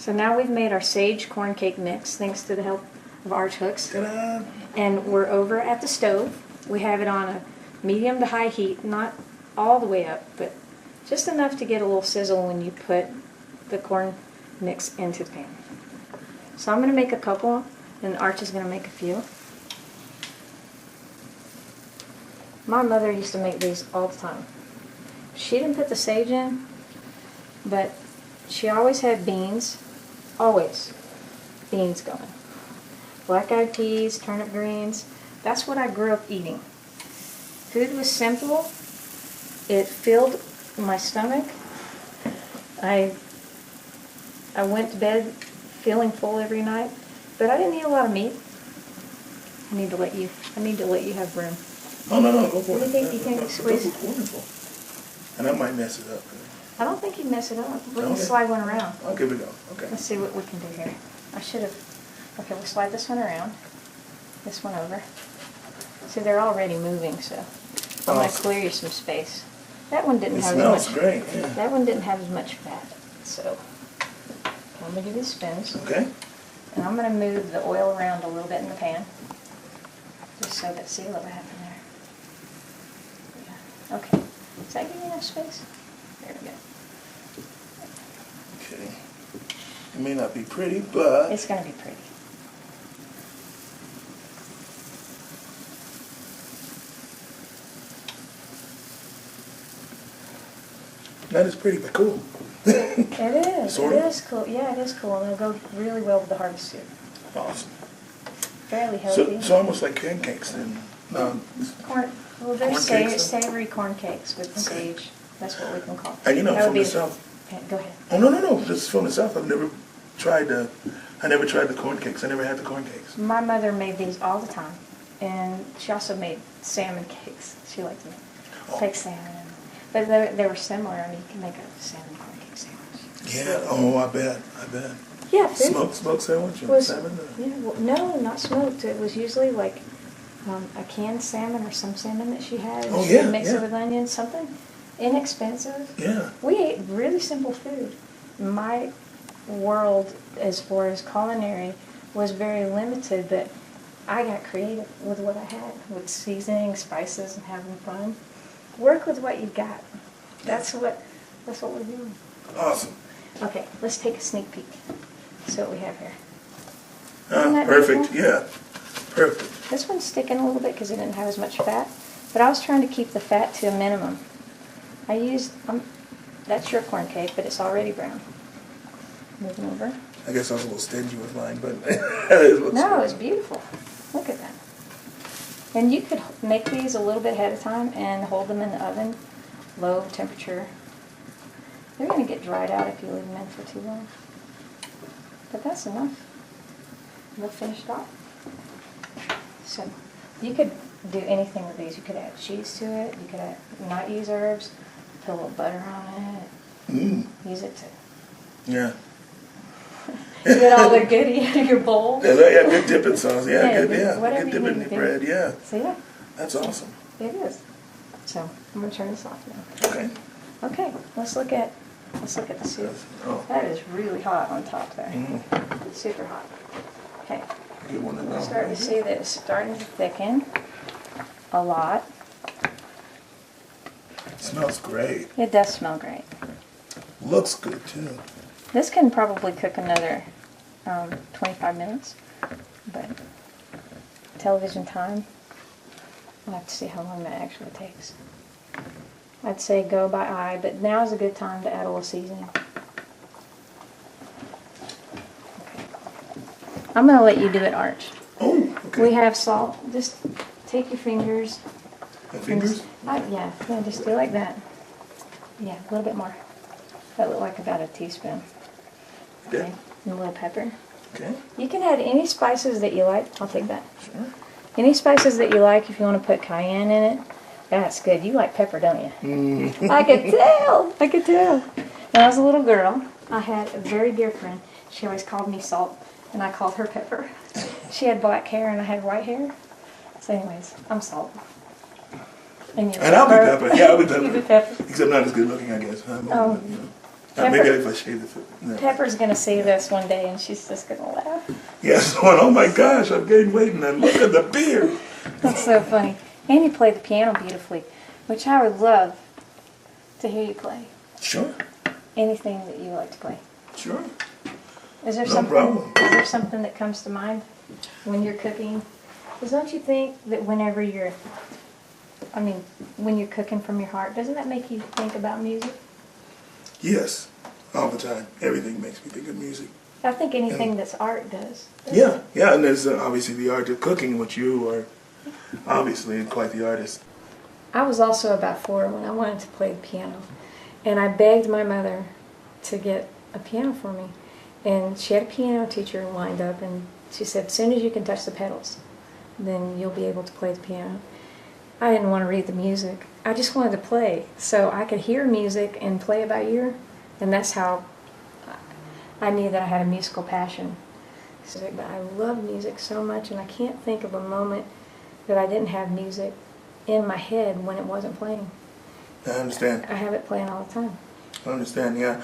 So now we've made our sage corn cake mix, thanks to the help of arch hooks. Ta-da! And we're over at the stove. We have it on a medium to high heat, not all the way up, but just enough to get a little sizzle when you put the corn mix into the pan. So I'm going to make a couple, and Arch is going to make a few. My mother used to make these all the time. She didn't put the sage in, but she always had beans, always beans going. Black-eyed peas, turnip greens, that's what I grew up eating. Food was simple, it filled my stomach. I went to bed feeling full every night, but I didn't eat a lot of meat. I need to let you have room. Oh, no, go for it. What do you think? That's Squeeze? wonderful. And I might mess it up. I don't think you mess it up. We can Okay. slide one around. I'll give it a go. Okay. Let's see what we can do here. I should have. Okay, we'll slide this one around. This one over. See, they're already moving, so I'm going to Awesome. clear you some space. That one didn't It have smells as much. great, yeah. That one didn't have as much fat, so I'm going to give you spins. Okay. And I'm going to move the oil around a little bit in the pan, just so that, see what happened there. Yeah. Okay. Does that give you enough space? There we go. Okay. It may not be pretty, but It's going to be pretty. not as pretty, but cool. It is. Sort It of? is cool. Yeah, it is cool, and it'll go really well with the harvest soup. Awesome. Fairly healthy. So almost like pancakes then. Corn. Well, they're Corn cakes, then? savory corn cakes with Okay. sage. That's what we can call. And you know, That would from be the South. Go ahead. Oh, no. Just from the South. I never tried the corn cakes. I never had the corn cakes. My mother made these all the time, and she also made salmon cakes. She liked to make salmon, but they were similar. I mean, you can make a salmon corn cake sandwich. Yeah. Oh, I bet. Yeah, food Smoked sandwich and was salmon. yeah. Well, no, not smoked. It was usually like a canned salmon or some salmon that she had. And Oh, she yeah, would mix yeah. it with onions, something inexpensive. Yeah. We ate really simple food. My world, as far as culinary, was very limited, but I got creative with what I had, with seasoning, spices, and having fun. Work with what you got. That's what we're doing. Awesome. Okay, let's take a sneak peek. See what we have here. Isn't that Perfect. beautiful? Yeah. Perfect. This one's sticking a little bit because it didn't have as much fat, but I was trying to keep the fat to a minimum. I used, that's your corn cake, but it's already brown. Moving over. I guess I was a little stingy with mine, but it looks No, good. it's beautiful. Look at that. And you could make these a little bit ahead of time and hold them in the oven, low temperature. They're going to get dried out if you leave them in for too long. But that's enough. They're finished off. So you could do anything with these. You could add cheese to it. You could not use herbs. Put a little butter on it. Use it to Yeah. get all the goodie out of your bowl. Yeah, good dipping sauce. Yeah, whatever good you dipping need in to the do. bread. Yeah, So yeah, that's awesome. it is. So I'm gonna turn this off now. Okay. Okay, let's look at the soup. Oh. That is really hot on top there. Mm. Super hot. Okay, Get one of those. starting to see that it's starting to thicken a lot. Smells great. It does smell great. Looks good too. This can probably cook another 25 minutes, but television time, we'll have to see how long that actually takes. I'd say go by eye, but now is a good time to add a little seasoning. Okay. I'm going to let you do it, Arch. Oh, okay. We have salt. Just take your fingers. My fingers? Yeah, just do it like that. Yeah, a little bit more. That looked like about a teaspoon. Okay. And a little pepper. Okay. You can add any spices that you like. I'll take that. Sure. Any spices that you like. If you want to put cayenne in it, that's good. You like pepper, don't you? I could tell. I could tell. When I was a little girl, I had a very dear friend. She always called me Salt, and I called her Pepper. She had black hair, and I had white hair. So anyways, I'm Salt. And And I'll be Pepper. Yeah, I'll be Pepper. You be Pepper. Except not as good looking, I guess. Oh. Maybe if I shave the no. Pepper's gonna see this one day, and she's just gonna laugh. Yes, oh my gosh, I'm getting late, and look at the beard. That's so funny. And you play the piano beautifully, which I would love to hear you play. Sure. Anything that you like to play. Sure. Is there No something? problem. Is there something that comes to mind when you're cooking? Because don't you think that when you're cooking from your heart, doesn't that make you think about music? Yes, all the time. Everything makes me think of music. I think anything that's art does. Yeah, and there's obviously the art of cooking, which you are obviously quite the artist. I was also about 4 when I wanted to play the piano, and I begged my mother to get a piano for me. And she had a piano teacher lined up, and she said, as soon as you can touch the pedals, then you'll be able to play the piano. I didn't want to read the music. I just wanted to play, so I could hear music and play it by ear, and that's how I knew that I had a musical passion. But I love music so much, and I can't think of a moment that I didn't have music in my head when it wasn't playing. I understand. I have it playing all the time. I understand, yeah.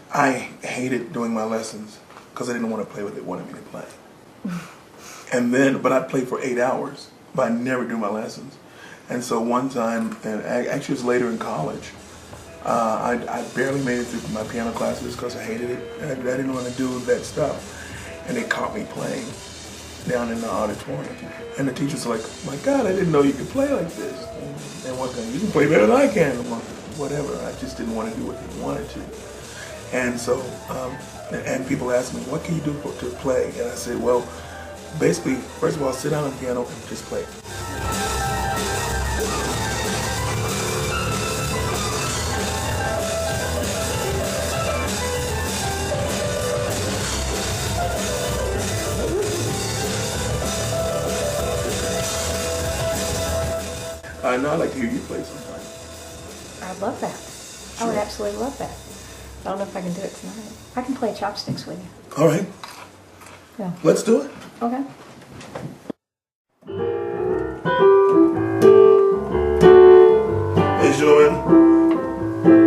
I hated doing my lessons because I didn't want to play what they wanted me to play. But I'd play for 8 hours, but I never do my lessons. And so one time, and actually it was later in college, I barely made it through my piano classes because I hated it. And I didn't want to do that stuff. And they caught me playing down in the auditorium. And the teacher's like, my God, I didn't know you could play like this. And one thing, you can play better than I can. I'm like, whatever, I just didn't want to do what they wanted to. And so, and people ask me, what can you do to play? And I said, well, basically, first of all, sit down on the piano and just play. Now I'd like to hear you play sometime. I'd love that. Sure. I would absolutely love that. I don't know if I can do it tonight. I can play chopsticks with you. All right. Yeah. Let's do it. Okay. Ladies and gentlemen,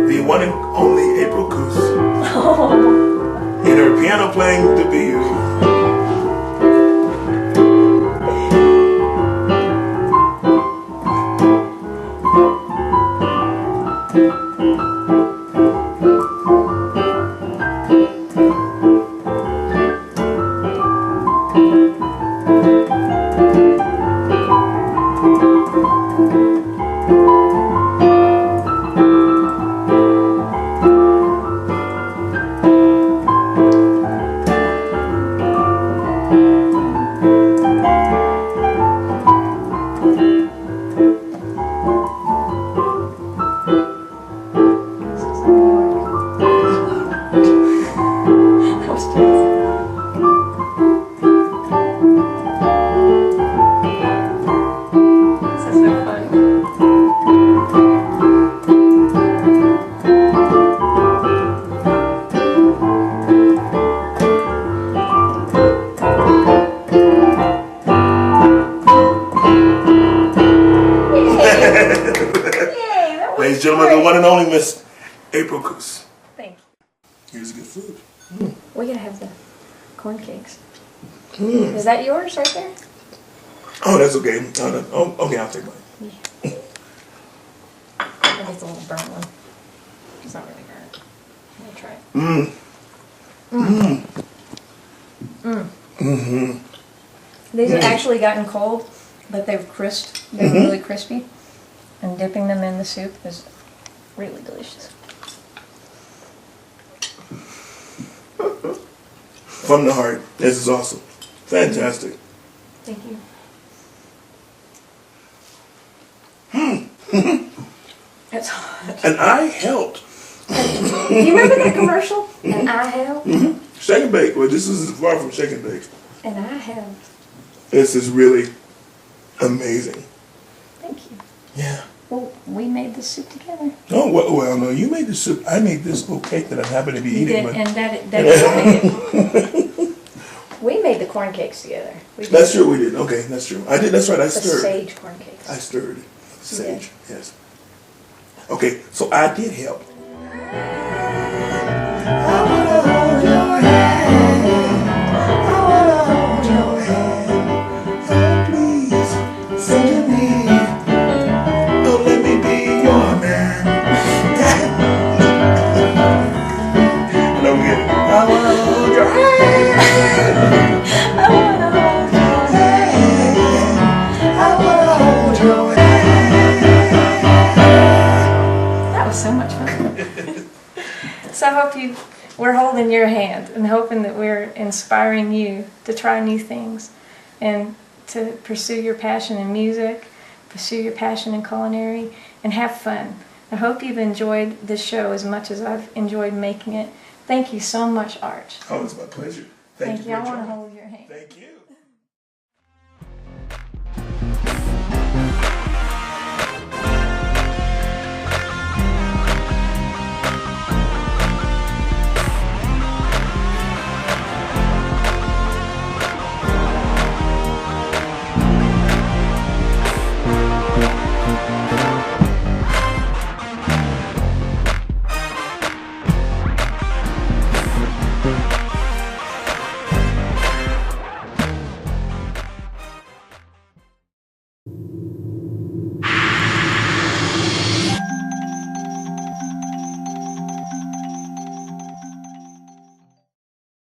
the one and only April Koos. In her piano playing debut. Ladies and gentlemen, the one and only Miss April Koos. Thank you. Here's good food. We're going to have the corn cakes. Is that yours right there? Oh, that's okay. Oh, okay, I'll take mine. Yeah. I think it's a little burnt one. It's not really burnt. I'm going to try it. These have actually gotten cold, but they're crisp. They're really crispy. And dipping them in the soup is really delicious. From the heart. This is awesome. Fantastic. Thank you. It's hot. And I helped. You remember that commercial? And I helped? Shake and bake. Well, this is far from shake and bake. And I helped. This is really amazing. Thank you. Yeah. Well, we made this soup together. Oh, well, no, you made the soup. I made this little cake that I happen to be You eating. did, But and that made it. We made the corn cakes together. that's true, we did. Okay, that's true. I did, that's right, I The stirred. sage corn cakes. I stirred. Sage, yes. Okay, so I did help. So I hope we're holding your hand and hoping that we're inspiring you to try new things and to pursue your passion in music, pursue your passion in culinary, and have fun. I hope you've enjoyed this show as much as I've enjoyed making it. Thank you so much, Arch. Oh, it's my pleasure. Thank you. I want to hold your hand. Thank you.